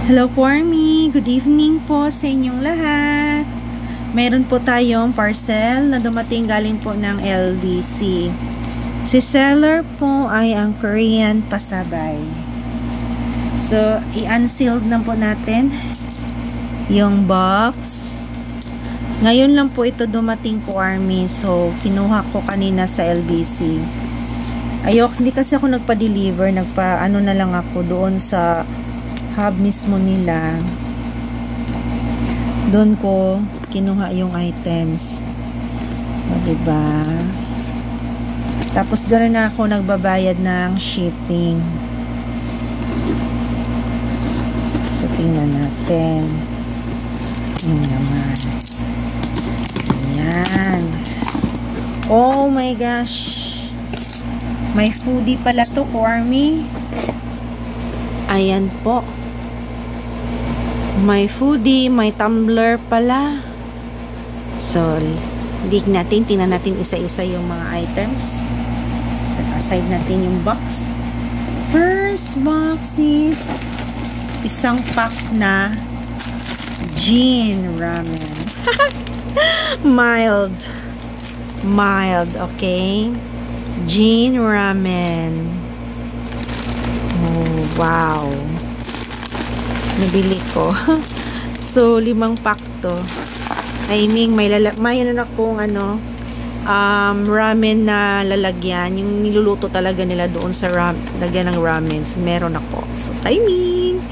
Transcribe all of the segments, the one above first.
Hello po, Army. Good evening po sa inyong lahat. Mayroon po tayong parcel na dumating galing po ng LBC. Si seller po ay ang Korean Pasabay. So, i-unsealed na po natin yung box. Ngayon lang po ito dumating po, Army. So, kinuha ko kanina sa LBC. Hindi kasi ako nagpa-deliver. Nagpa-ano na lang ako doon sa hub mismo nila. Doon ko kinuha yung items. O, diba? Tapos doon na ako nagbabayad ng shipping. So, tingnan natin. Yun naman. Ayan. Oh my gosh. May foodie pala to, Army. Ayan po. May foodie, may tumbler pala. So, tingnan natin isa-isa yung mga items. Aside natin yung box. First box is isang pack na Jin ramen. Mild, okay? Jin ramen. Oh, wow. Nabili ko. So, 5 pack to. I mean, may ano akong ramen na lalagyan. Yung niluluto talaga nila doon sa lagyan ng ramen. So, meron ako. So, timing.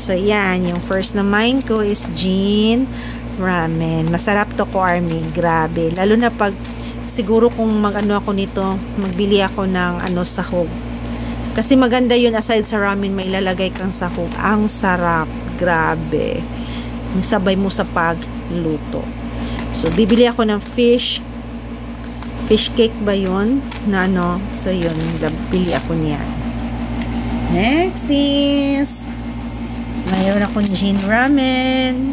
So, yan. Yung first na mine ko is Jin ramen. Masarap to, Army. Grabe. Lalo na pag siguro kung ako nito, magbili ako ng sahog. Kasi maganda yun, aside sa ramen, may ilalagay kang sahog. Ang sarap. Grabe. Nasabay mo sa pagluto. So, bibili ako ng fish cake ba yun? So, yun. Bili ako niyan. Next is mayroon akong Jin ramen.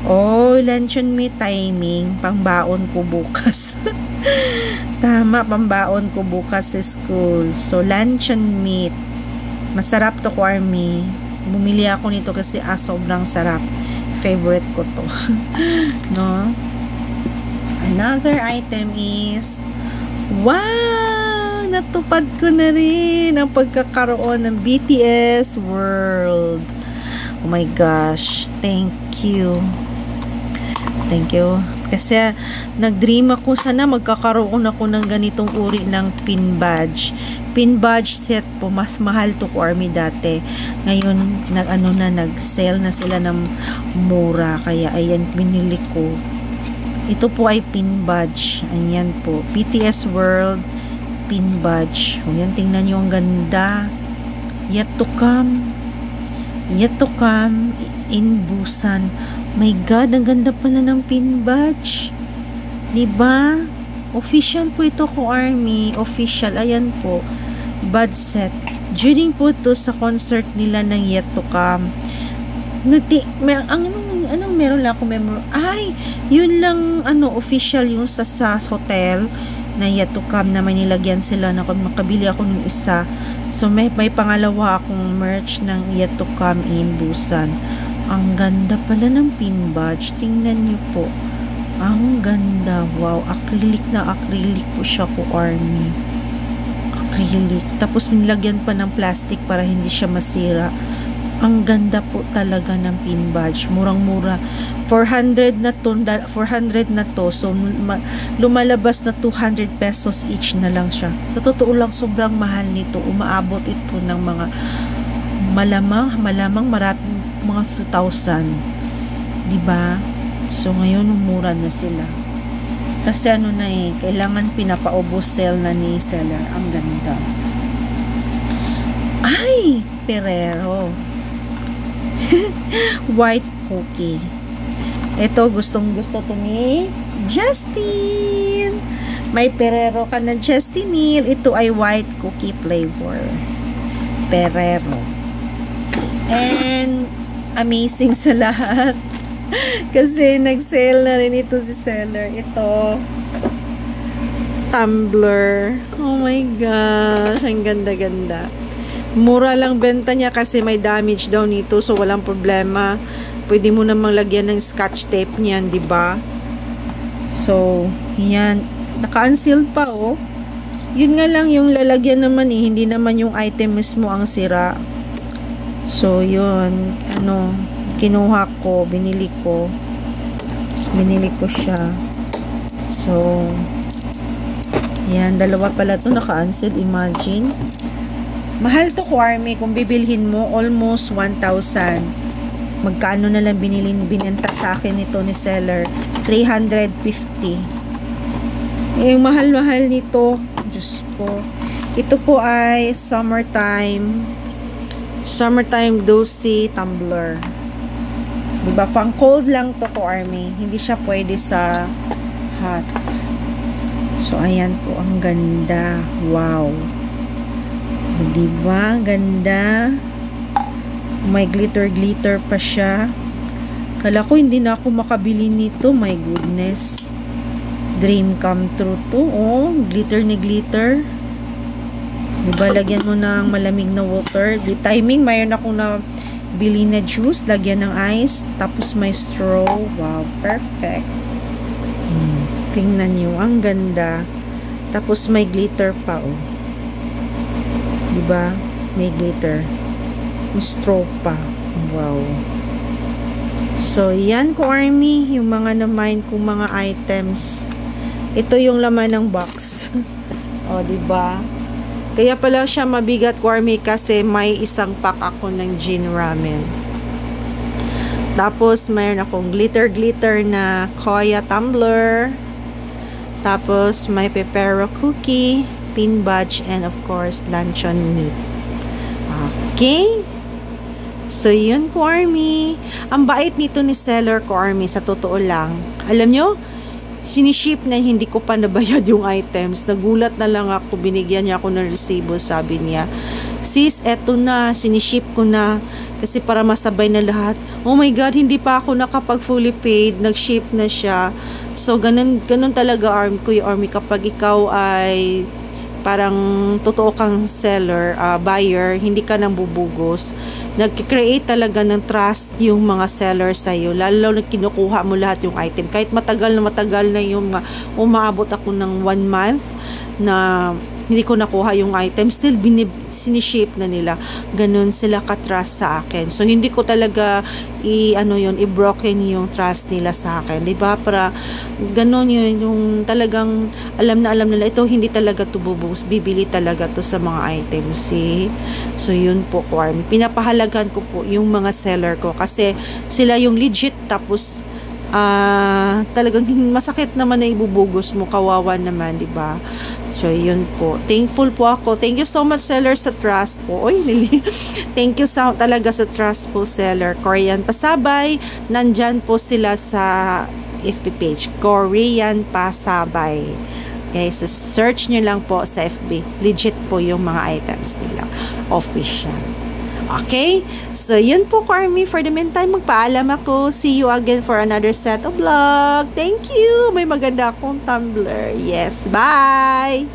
Oh, luncheon meat timing. Pangbaon ko bukas. Tama, pambaon ko bukas sa school. So, luncheon meat. Masarap to, Army. Bumili ako nito kasi sobrang sarap. Favorite ko to. No? Another item is wow! Natupad ko na rin ang pagkakaroon ng BTS World. Oh my gosh. Thank you. Thank you. Kasi nag-dream ako, sana magkakaroon ako ng ganitong uri ng pin badge. Pin badge set po, mas mahal to, Army, dati. Ngayon, nag-sale na sila ng mura. Kaya, ayan, binili ko. Ito po ay pin badge. Ayan po. BTS World pin badge. Ayan, tingnan nyo, ang ganda. Yet to come. Yet to come in Busan. My God, ang ganda pala ng pin badge. Diba? Official po ito, Army. Official. Ayan po. Badge set. During po ito sa concert nila ng Yet to Come. Anong meron lang ako memory? Ay, yun lang, official yung sa hotel na Yet to Come na may nilagyan sila na makabili ako ng isa. So, may pangalawa akong merch ng Yet to Come in Busan. Ang ganda pala ng pin badge. Tingnan niyo po. Ang ganda. Wow. Acrylic na acrylic po siya, Army. Acrylic. Tapos nilagyan pa ng plastic para hindi siya masira. Ang ganda po talaga ng pin badge. Murang-mura. 400 na to. So, lumalabas na 200 pesos each na lang siya. Sa totoo lang, sobrang mahal nito. Umaabot ito ng mga malamang maraming mga 2,000. Diba? So, ngayon, umura na sila. Kasi kailangan pinapaubos sale na ni seller. Ang ganda. Ay! Ferrero. White cookie. Ito, gustong-gusto to ni Justin. May Ferrero ka na, Justin Neil. Ito ay white cookie flavor. Ferrero. And amazing sa lahat. Kasi nag-sale na rin ito si seller. Ito. Tumbler. Oh my gosh. Ang ganda-ganda. Mura lang benta niya kasi may damage daw nito, so walang problema. Pwede mo namang lagyan ng scotch tape niyan, di ba? So, yan. Naka-unsealed pa, oh. Yun nga lang, yung lalagyan naman eh, hindi naman yung item mismo ang sira. So, yun. Ano, kinuha ko, binili ko. So, binili ko siya. So, yan. Dalawa pala to naka-unsealed, imagine. Mahal to, Kuarmy. Kung bibilhin mo, almost 1,000. Magkano na lang binenta sa akin ito ni seller? 350. Yung mahal-mahal nito, Diyos ko. Ito po ay summertime dozy tumbler. Diba? Pang cold lang to, Kuarmy. Hindi siya pwede sa hot. So, ayan po. Ang ganda. Wow. Diba? Ganda. May glitter pa siya. Kala ko hindi na ako makabili nito. My goodness. Dream come true to. Oh, glitter ni glitter. Diba, lagyan mo ng malamig na water. Di timing, mayroon ako na bili na juice. Lagyan ng ice. Tapos may straw. Wow, perfect. Tingnan nyo. Ang ganda. Tapos may glitter pa, oh. Diba? May glitter. May straw pa. Wow. So, yan, Kuarmy. Yung mga naman kong mga items. Ito yung laman ng box. O, diba? Kaya pala siya mabigat, Kuarmy, kasi may isang pack ako ng Jin ramen. Tapos, mayroon akong glitter na Koya tumbler. Tapos, may pepero cookie, pin badge, and of course, luncheon meat. Okay? So, yun, Kuarmy. Ang bait nito ni seller, Kuarmy, sa totoo lang. Alam nyo, siniship na hindi ko pa nabayad yung items. Nagulat na lang ako, binigyan niya ako ng resibo, sabi niya. Sis, eto na, siniship ko na. Kasi para masabay na lahat. Oh my God, hindi pa ako nakapag fully paid. Nag-ship na siya. So, ganun talaga, Kuya Army, kapag ikaw ay parang totoo kang seller, buyer, hindi ka nang bubugos. Nag-create talaga ng trust yung mga seller sa'yo. Lalo na kinukuha mo lahat yung item. Kahit matagal na yung umaabot ako ng 1 month na hindi ko nakuha yung item, still siniship na nila. Ganun sila ka-trust sa akin. So, hindi ko talaga i-broken yung trust nila sa akin. Diba? Para ganun yun, yung talagang alam na alam nila, ito hindi talaga to bubus. Bibili talaga to sa mga items. See? So, yun po, Kuarmy. Pinapahalagan ko po yung mga seller ko kasi sila yung legit, tapos talagang masakit naman na ibubugos mo, kawawa naman, diba? So, yun po. Thankful po ako. Thank you so much, seller, sa trust po. Oy, thank you talaga sa trust po, seller. Korean Pasabay. Nandyan po sila sa FB page. Korean Pasabay. Okay, so search nyo lang po sa FB. Legit po yung mga items nila. Official. Okay? So, yun po, Kuarmy. For the meantime, magpaalam ako. See you again for another set of vlog. Thank you! May maganda akong tumbler. Yes, bye!